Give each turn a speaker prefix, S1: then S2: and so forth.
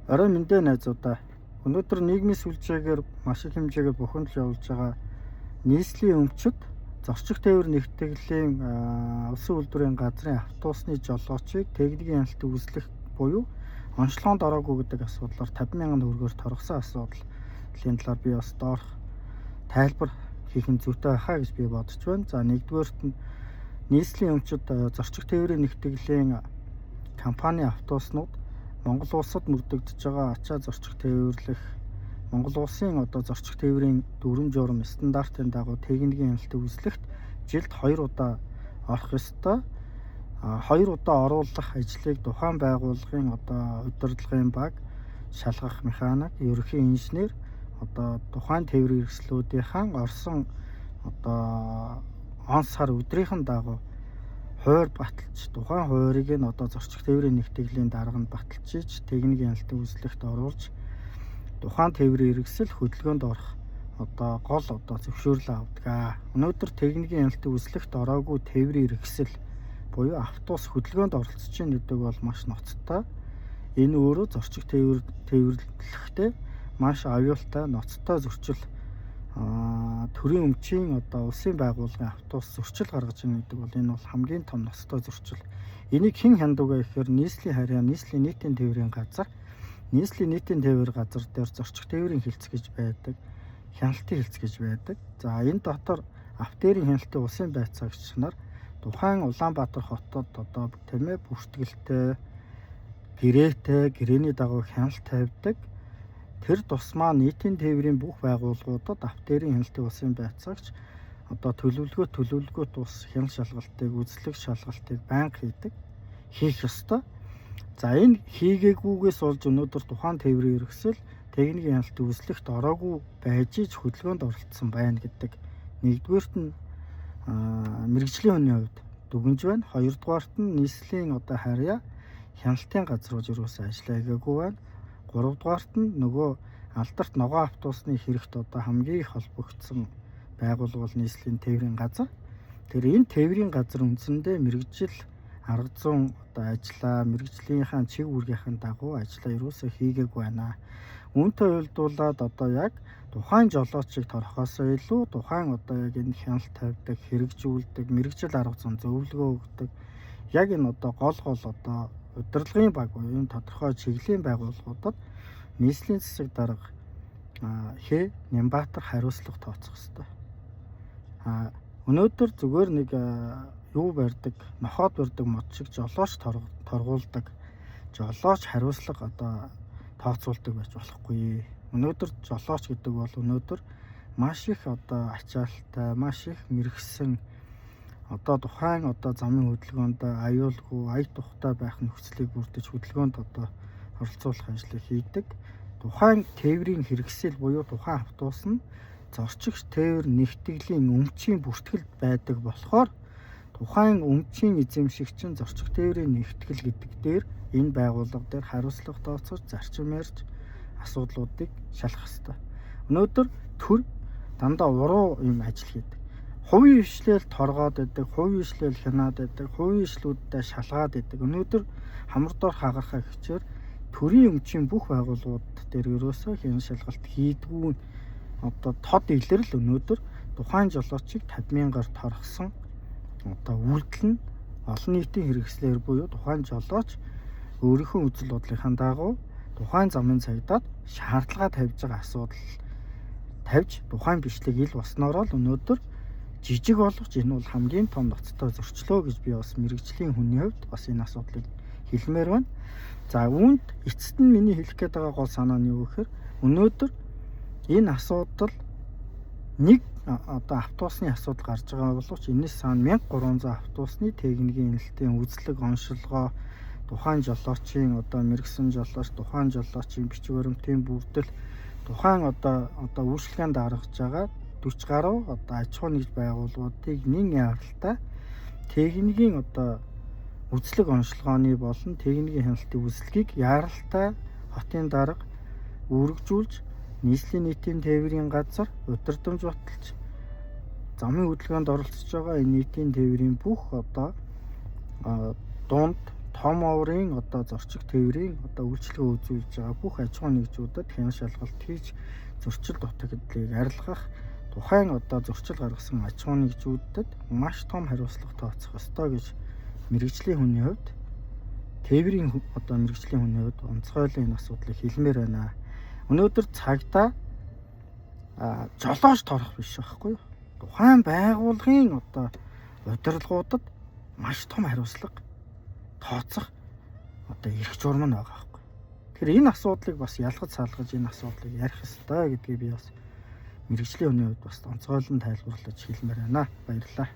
S1: Орой мэндэ найзуудаа. Өнөөдөр нийгмийн сүлжээгээр маш их хэмжээгээр бухимдж явуулж байгаа нийслэлийн өмчөд зорчих тээвэр нэгтгэлийн улсын үйлдвэрийн газрын автобусны жолоочийг техникийн хяналт үүслэх буюу онцлогоонд ороогүй гэдэг асуудлаар 50,000 төгрөгөөр торгосон асуудлын талаар би бас доорх тайлбар хийх нь зүйтэй байхаа гэж би бодож байна. За нэгдүгээрт нь нийслэлийн өмчөд зорчих тээврийн нэгтгэлийн компани автобуснууд Монгол улсад мөрдөгдөж байгаа ачаа зорчих тээвэрлэх Монгол улсын зорчих тээврийн дүрм журам стандартын дагуу техникийн хяналтыг үүслэхт жилд 2 удаа орох ёстой. 2 удаа оруулах ажлыг тухайн байгууллагын удирдлагын баг, шалгах механик, ерөнхий инженер тухайн тээврийн хэрэгслүүдийн орсон он сар өдрийнхэн дагуу хойр баталж тухайн хойрыг нь зорчих тээврийн нэгтгэлийн дарга нь баталж ич техникийн хяналтыг үүслэхт оруулж тухайн тээврийн хэрэгсэл хөдөлгөөнд орох гол зөвшөөрлөө авдаг. Өнөөдөр техникийн хяналтыг үүслэхт ороогүй тээврийн хэрэгсэл буюу автобус хөдөлгөөнд оролцож байгаа гэдэг бол маш ноцтой. Энэ өөрөө зорчих тээвэрлэхдээ маш аюултай ноцтой зөрчил төрийн өмчийн улсын байгууллагын автобус зөрчил гаргаж байгаа гэдэг бол энэ бол хамгийн том ноцтой зөрчил. Энийг хэн хяндаг вэ гэхээр нийслэлийн харьяа, нийслэлийн нийтийн тээврийн газар, нийслэлийн нийтийн тээвэр газар дээр зорчих тээврийн хилцэг гэж байдаг, хяналтын хилцэг гэж байдаг. За энэ дотор автоэрийн хяналтын улсын байцаагч нар тухайн Улаанбаатар хотод бүртгэлтэй, гэрээний дагуу хяналт тавьдаг. Тэр тусмаа нийтийн тээврийн бүх байгууллагуудад автоэрийн хяналтын улсын байцаагч төлөвлөгөөт ус хяналт шалгалтыг, үзлэг шалгалтыг байнга хийх ёстой. За энэ хийгээгүйгээс болж өнөөдөр тухайн тээврийн хэрэгсэл техникийн хяналтыг үүслэхт ороогүй байж ич хөдөлгөөнд оролцсон байна гэдэг. Нэгдүгээрт нь мэргэжлийн хүний хувьд дүгнж байна. Хоёрдугаарт нь нийслэлийн харьяа хяналтын газрууд юусоо ажиллаа хийгээгүй байна. Гуравдугаарт нь нөгөө алдарт ногоон автобусны хэрэгт хамгийн их холбогдсон байгууллага бол нийслэлийн тээврийн газар. Тэр энэ тээврийн газар үндсэндээ мэргэжил арга зүйн ажиллаа, мэргэжлийнхаа чиг үүргийнхэн дагуу ажиллаа юусоо хийгээгүй байна. Үүнтэй уялдуулаад яг тухайн жолоочийг торхосоо илүү тухайн яг энэ хяналт тавьдаг, хэрэгжүүлдэг, мэргэжил арга зүйн зөвлөгөө өгдөг. Яг энэ гол удирдлагын баг буюу энэ тодорхой чиглэлийн байгууллагуудад нийслэлийн засаг дарга Нямбатар хариуцлага тооцох ёстой. Өнөөдөр зүгээр нэг нохоод барьдаг мод шиг жолооч торгуулдаг, жолооч хариуцлага тооцуулдаг байж болохгүй. Өнөөдөр жолооч гэдэг бол өнөөдөр маш их ачаалттай, маш их мэрэгсэн тухайн замын хөдөлгөөнд аюулгүй, ая тухтай байх нөхцөлийг бүрдэж хөдөлгөөнд оролцуулах ажлыг хийдэг. Тухайн тээврийн хэрэгсэл буюу тухайн автобус нь зорчих тээвэр нэгтгэлийн өмчийн бүртгэлд байдаг болохоор тухайн өмчийн эзэмшигч нь зорчих тээврийн нэгтгэл гэдэг дээр энэ байгууллага дээр хариуцлага тооцож зарчим ярьж асуудлуудыг шалгах ёстой. Өнөөдөр төр дандаа уруу юм ажил хийдэг. Хувийн хвшлэл торгоод байдаг, хувийн хвшлэл хянаад байдаг, хувийн хвшлүүддээ шалгаад байдаг. Өнөөдөр хамардор хагарахаа хичээр төрийн өмчийн бүх байгууллагууд дээр ерөөсөө хяналт шалгалт хийдгүү тод илэрл өнөөдөр тухайн жолоочийг 50,000-аар торгосон үйлдэл нь олон нийтийн хэрэгслээр буюу тухайн жолооч өөрийнхөө үзэл бодлынхаа дагуу тухайн замын цагдаад шаардлага тавьж байгаа асуудал тавьж тухайн бичлэг ил болсноор л өнөөдөр жижиг болгож энэ бол хамгийн том ноцтой зөрчлөө гэж би бас мэргэжлийн хүний хувьд бас энэ асуудлыг хэлмээр байна. За үүнд эцэст нь миний хэлэх гээд байгаа гол санаа нь юу гэхээр өнөөдөр энэ асуудал нэг автобусны асуудал гарч байгаа боловч энэс цаана 1300 автобусны техникийн хяналтын үзлэг оншилгоо, тухайн жолоочийн мэрэгсэн жолооч, тухайн жолоочийн бичиг баримтын бүрдэл, тухайн үйлчлэгээнд гаргаж байгаа 40 гаруй аж ахуй нэгж байгууллагуудыг нэг яралтай техникийн үзлэг онцлогооны болон техникийн хяналтын үзлэгийг яралтай хотын дарга үргэлжүүлж нийслэлийн нийтийн тээврийн газар удирдамж баталж замын хөдөлгөөнд оролцож байгаа энэ нийтийн тээврийн бүх дунд том оврын одоо зорчиг тээврийн одоо үйлчлэгээ үзүүлж байгаа бүх аж ахуйн нэгжүүдэд хяналт шалгалт хийж зөрчил дутагдлыг арилгах тухайн одоо зөрчил гаргасан аж ахуйн нэгжүүдэд маш том хариуцлага тооцох ёстой гэж мэргэжлийн хүний хувьд тээврийн одоо мэргэжлийн хүний хувьд онцгойлон энэ асуудлыг хэлмээр байна. Өнөөдөр цагдаа жолооч торох биш байхгүй юу? Тухайн байгууллагын одоо удирдлагуудад маш том хариуцлага тооцох одоо эрх журам нь байгаа байхгүй. Тэгэхээр энэ асуудлыг бас ялгаж салгаж энэ асуудлыг ярих ёстой гэдгийг би бас мэргэжлийн хүний хувьд бас онцгойлон тайлбарлаж хэлмээр байна. Баярлалаа.